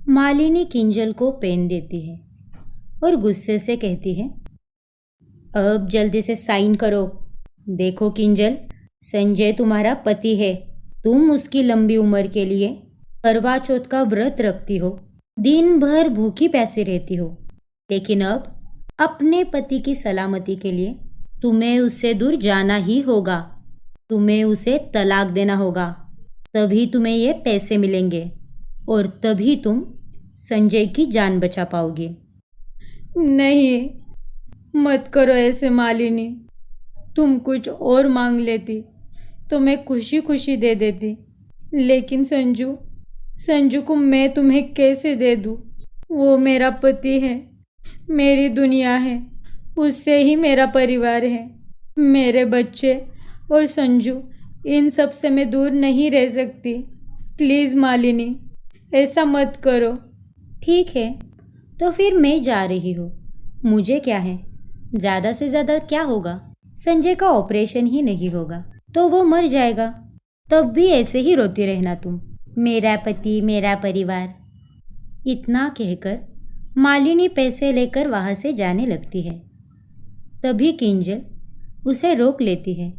मालिनी किंजल को पेन देती है और गुस्से से कहती है, अब जल्दी से साइन करो। देखो किंजल, संजय तुम्हारा पति है। तुम उसकी लंबी उम्र के लिए करवा चौथ का व्रत रखती हो, दिन भर भूखी प्यासी रहती हो, लेकिन अब अपने पति की सलामती के लिए तुम्हें उससे दूर जाना ही होगा। तुम्हें उसे तलाक देना होगा, तभी तुम्हें ये पैसे मिलेंगे और तभी तुम संजय की जान बचा पाओगे। नहीं, मत करो ऐसे मालिनी। तुम कुछ और मांग लेती तो मैं खुशी खुशी दे देती, लेकिन संजू को मैं तुम्हें कैसे दे दूँ? वो मेरा पति है, मेरी दुनिया है, उससे ही मेरा परिवार है। मेरे बच्चे और संजू, इन सब से मैं दूर नहीं रह सकती। प्लीज़ मालिनी, ऐसा मत करो। ठीक है, तो फिर मैं जा रही हूँ। मुझे क्या है, ज़्यादा से ज़्यादा क्या होगा? संजय का ऑपरेशन ही नहीं होगा तो वो मर जाएगा। तब भी ऐसे ही रोती रहना तुम, मेरा पति मेरा परिवार। इतना कहकर मालिनी पैसे लेकर वहाँ से जाने लगती है। तभी किंजल उसे रोक लेती है।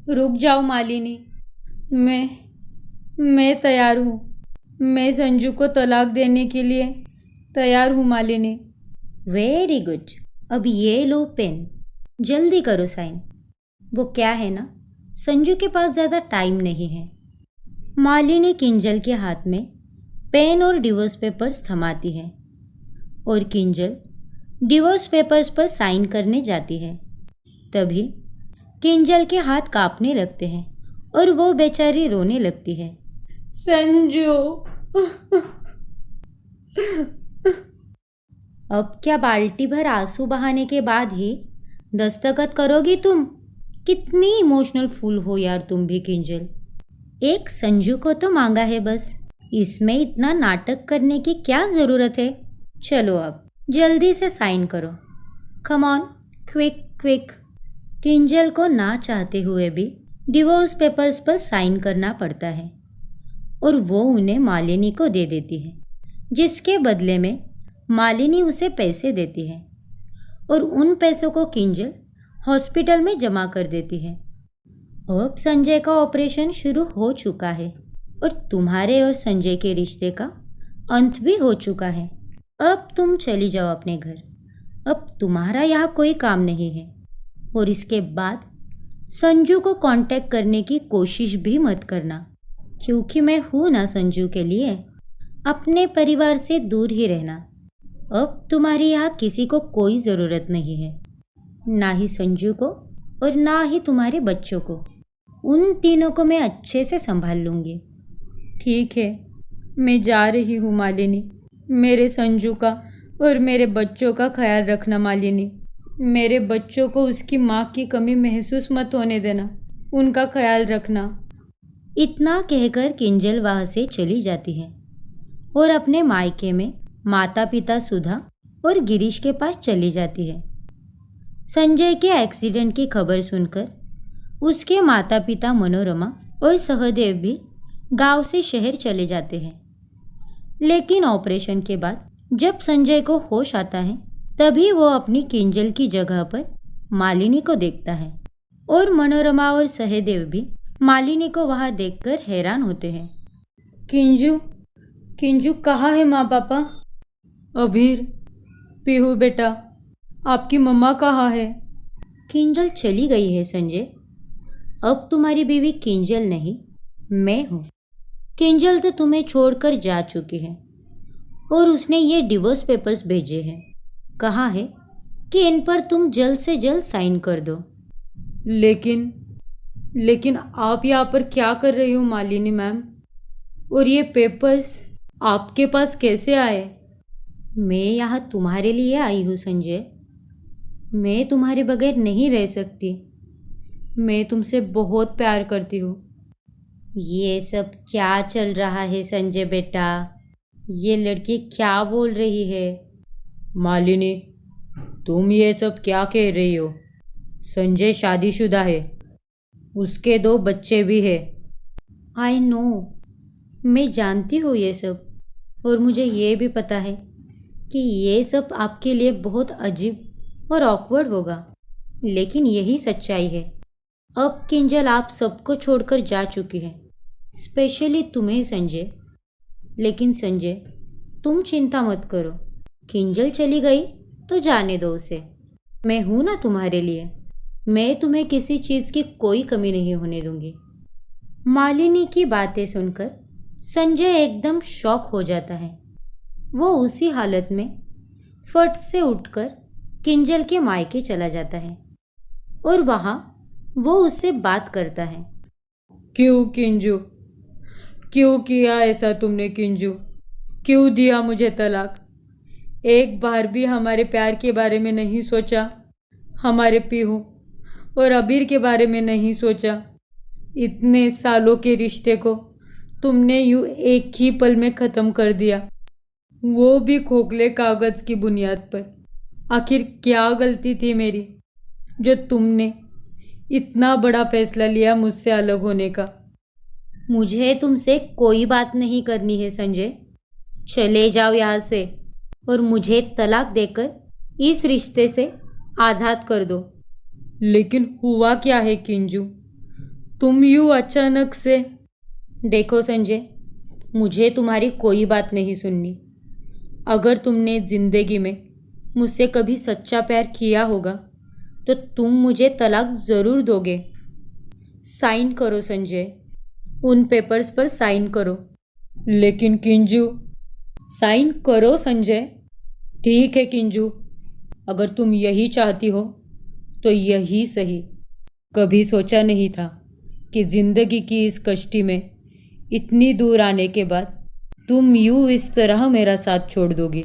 रुक जाओ मालिनी, मैं तैयार हूँ। मैं संजू को तलाक देने के लिए तैयार हूँ मालिनी। वेरी गुड, अब ये लो पेन, जल्दी करो साइन। वो क्या है ना, संजू के पास ज़्यादा टाइम नहीं है। मालिनी किंजल के हाथ में पेन और डिवोर्स पेपर्स थमाती है और किंजल डिवोर्स पेपर्स पर साइन करने जाती है। तभी किंजल के हाथ कांपने लगते हैं और वो बेचारी रोने लगती है। संजू। अब क्या बाल्टी भर आंसू बहाने के बाद ही दस्तखत करोगी तुम? कितनी इमोशनल फूल हो यार तुम भी किंजल। एक संजू को तो मांगा है बस, इसमें इतना नाटक करने की क्या ज़रूरत है? चलो अब जल्दी से साइन करो। Come on, quick quick. Kinjal को ना चाहते हुए भी डिवोर्स पेपर्स पर साइन करना पड़ता है और वो उन्हें मालिनी को दे देती है, जिसके बदले में मालिनी उसे पैसे देती है और उन पैसों को किंजल हॉस्पिटल में जमा कर देती है। अब संजय का ऑपरेशन शुरू हो चुका है और तुम्हारे और संजय के रिश्ते का अंत भी हो चुका है। अब तुम चली जाओ अपने घर। अब तुम्हारा यहाँ कोई काम नहीं है और इसके बाद संजू को कांटेक्ट करने की कोशिश भी मत करना, क्योंकि मैं हूँ ना संजू के लिए। अपने परिवार से दूर ही रहना। अब तुम्हारी यहाँ किसी को कोई ज़रूरत नहीं है, ना ही संजू को और ना ही तुम्हारे बच्चों को। उन तीनों को मैं अच्छे से संभाल लूँगी। ठीक है, मैं जा रही हूँ मालिनी। मेरे संजू का और मेरे बच्चों का ख्याल रखना मालिनी। मेरे बच्चों को उसकी माँ की कमी महसूस मत होने देना। उनका ख्याल रखना। इतना कहकर किंजल वहाँ से चली जाती है और अपने मायके में माता पिता सुधा और गिरीश के पास चली जाती है। संजय के एक्सीडेंट की खबर सुनकर उसके माता पिता मनोरमा और सहदेव भी गांव से शहर चले जाते हैं। लेकिन ऑपरेशन के बाद जब संजय को होश आता है, तभी वो अपनी किंजल की जगह पर मालिनी को देखता है और मनोरमा और सहदेव भी मालिनी को वहाँ देखकर हैरान होते हैं। किंजू कहाँ है माँ पापा? अभीर, पीहू बेटा, आपकी मम्मा कहाँ है? किंजल चली गई है संजय। अब तुम्हारी बीवी किंजल नहीं, मैं हूँ। किंजल तो तुम्हें छोड़कर जा चुकी है और उसने ये डिवोर्स पेपर्स भेजे हैं। कहा है कि इन पर तुम जल्द से जल्द साइन कर दो। लेकिन आप यहाँ पर क्या कर रही हो मालिनी मैम? और ये पेपर्स आपके पास कैसे आए? मैं यहाँ तुम्हारे लिए आई हूँ संजय। मैं तुम्हारे बगैर नहीं रह सकती। मैं तुमसे बहुत प्यार करती हूँ। ये सब क्या चल रहा है संजय बेटा? ये लड़की क्या बोल रही है? मालिनी, तुम ये सब क्या कह रही हो? संजय शादीशुदा है, उसके 2 बच्चे भी हैं। आई नो, मैं जानती हूँ ये सब, और मुझे ये भी पता है कि ये सब आपके लिए बहुत अजीब और ऑकवर्ड होगा, लेकिन यही सच्चाई है। अब किंजल आप सबको छोड़कर जा चुकी है, स्पेशली तुम्हें संजय। लेकिन संजय, तुम चिंता मत करो, किंजल चली गई तो जाने दो उसे। मैं हूं ना तुम्हारे लिए। मैं तुम्हें किसी चीज़ की कोई कमी नहीं होने दूंगी। मालिनी की बातें सुनकर संजय एकदम शॉक हो जाता है। वो उसी हालत में फट से उठकर किंजल के मायके चला जाता है और वहाँ वो उससे बात करता है। क्यों किंजू, क्यों किया ऐसा तुमने किंजू? क्यों दिया मुझे तलाक? एक बार भी हमारे प्यार के बारे में नहीं सोचा, हमारे पीहू और अबीर के बारे में नहीं सोचा। इतने सालों के रिश्ते को तुमने यूं एक ही पल में ख़त्म कर दिया, वो भी खोखले कागज़ की बुनियाद पर। आखिर क्या गलती थी मेरी जो तुमने इतना बड़ा फैसला लिया मुझसे अलग होने का? मुझे तुमसे कोई बात नहीं करनी है संजय। चले जाओ यहाँ से और मुझे तलाक देकर इस रिश्ते से आज़ाद कर दो। लेकिन हुआ क्या है किंजू? तुम यूं अचानक से? देखो संजय, मुझे तुम्हारी कोई बात नहीं सुननी। अगर तुमने ज़िंदगी में मुझसे कभी सच्चा प्यार किया होगा तो तुम मुझे तलाक ज़रूर दोगे। साइन करो संजय, उन पेपर्स पर साइन करो। लेकिन किंजू। साइन करो संजय। ठीक है किंजू, अगर तुम यही चाहती हो तो यही सही। कभी सोचा नहीं था कि जिंदगी की इस कश्ती में इतनी दूर आने के बाद तुम यूं इस तरह मेरा साथ छोड़ दोगी।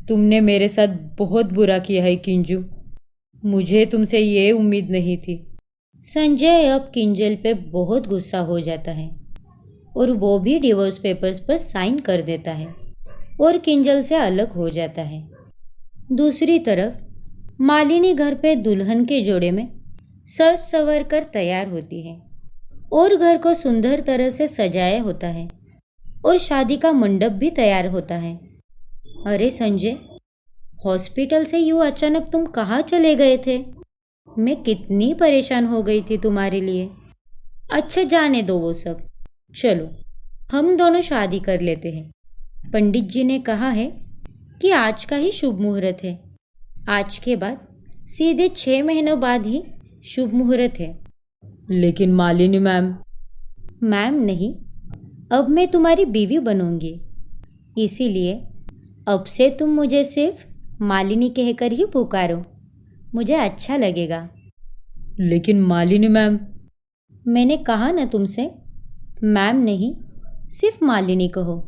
तुमने मेरे साथ बहुत बुरा किया है किंजू, मुझे तुमसे ये उम्मीद नहीं थी। संजय अब किंजल पे बहुत गुस्सा हो जाता है और वो भी डिवोर्स पेपर्स पर साइन कर देता है और किंजल से अलग हो जाता है। दूसरी तरफ मालिनी घर पे दुल्हन के जोड़े में सज संवर कर तैयार होती है और घर को सुंदर तरह से सजाया होता है और शादी का मंडप भी तैयार होता है। अरे संजय, हॉस्पिटल से यूँ अचानक तुम कहाँ चले गए थे? मैं कितनी परेशान हो गई थी तुम्हारे लिए। अच्छा जाने दो वो सब, चलो हम दोनों शादी कर लेते हैं। पंडित जी ने कहा है कि आज का ही शुभ मुहूर्त है। आज के बाद सीधे 6 महीनों बाद ही शुभ मुहूर्त है। लेकिन मालिनी मैम। मैम नहीं, अब मैं तुम्हारी बीवी बनूंगी, इसीलिए अब से तुम मुझे सिर्फ मालिनी कहकर ही पुकारो, मुझे अच्छा लगेगा। लेकिन मालिनी मैम। मैंने कहा ना तुमसे, मैम नहीं सिर्फ मालिनी कहो।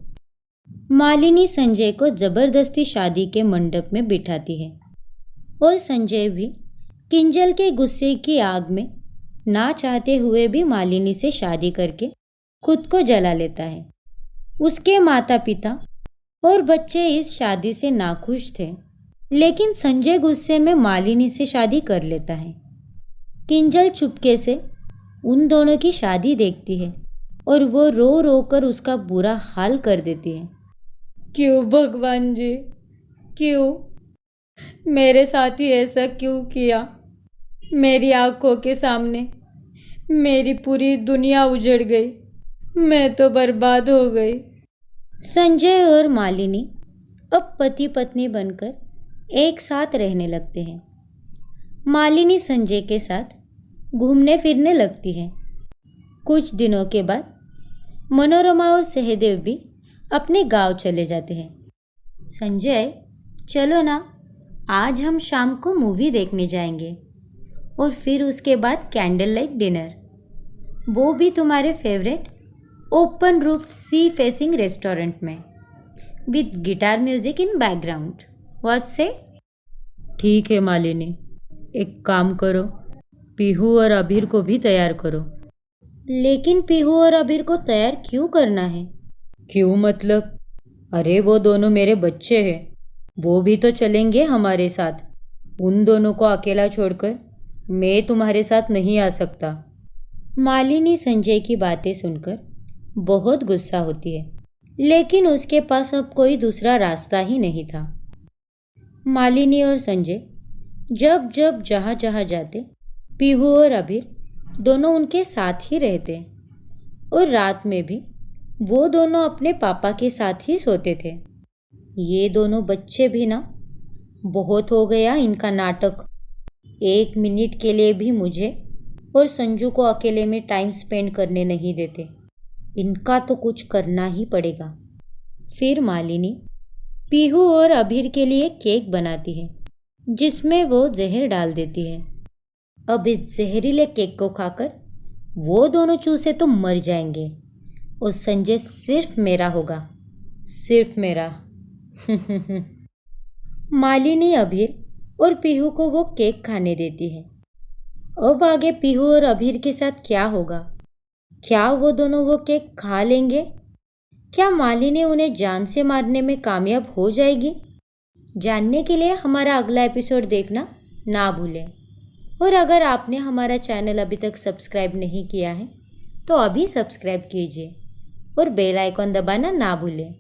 मालिनी संजय को ज़बरदस्ती शादी के मंडप में बिठाती है और संजय भी किंजल के गुस्से की आग में ना चाहते हुए भी मालिनी से शादी करके खुद को जला लेता है। उसके माता पिता और बच्चे इस शादी से नाखुश थे, लेकिन संजय गुस्से में मालिनी से शादी कर लेता है। किंजल चुपके से उन दोनों की शादी देखती है और वो रो रो कर उसका बुरा हाल कर देती है। क्यों भगवान जी, क्यों मेरे साथ ही ऐसा क्यों किया? मेरी आंखों के सामने मेरी पूरी दुनिया उजड़ गई, मैं तो बर्बाद हो गई। संजय और मालिनी अब पति पत्नी बनकर एक साथ रहने लगते हैं। मालिनी संजय के साथ घूमने फिरने लगती है। कुछ दिनों के बाद मनोरमा और सहदेव भी अपने गांव चले जाते हैं। संजय, चलो ना, आज हम शाम को मूवी देखने जाएंगे और फिर उसके बाद कैंडल लाइट डिनर, वो भी तुम्हारे favourite open roof sea facing restaurant में with guitar music in background. What से? ठीक है मालिनी, एक काम करो, पीहू और अबीर को भी तैयार करो। लेकिन पीहू और अबीर को तैयार क्यों करना है? क्यों मतलब? अरे वो दोनों मेरे बच्चे हैं, वो भी तो चलेंगे हमारे साथ। उन दोनों को अकेला छोड़कर मैं तुम्हारे साथ नहीं आ सकता। मालिनी संजय की बातें सुनकर बहुत गुस्सा होती है, लेकिन उसके पास अब कोई दूसरा रास्ता ही नहीं था। मालिनी और संजय जब जब जहाँ जहाँ जाते, पीहू और अबीर दोनों उनके साथ ही रहते, और रात में भी वो दोनों अपने पापा के साथ ही सोते थे। ये दोनों बच्चे भी ना, बहुत हो गया इनका नाटक। 1 मिनट के लिए भी मुझे और संजू को अकेले में टाइम स्पेंड करने नहीं देते। इनका तो कुछ करना ही पड़ेगा। फिर मालिनी पीहू और अबीर के लिए केक बनाती है, जिसमें वो जहर डाल देती है। अब इस जहरीले केक को खाकर वो दोनों चूसे तो मर जाएंगे, और संजय सिर्फ मेरा होगा, सिर्फ मेरा। मालिनी अबीर और पीहू को वो केक खाने देती है। अब आगे पीहू और अबीर के साथ क्या होगा? क्या वो दोनों वो केक खा लेंगे? क्या मालिनी उन्हें जान से मारने में कामयाब हो जाएगी? जानने के लिए हमारा अगला एपिसोड देखना ना भूलें। और अगर आपने हमारा चैनल अभी तक सब्सक्राइब नहीं किया है तो अभी सब्सक्राइब कीजिए और बेल आइकॉन दबाना ना भूलें।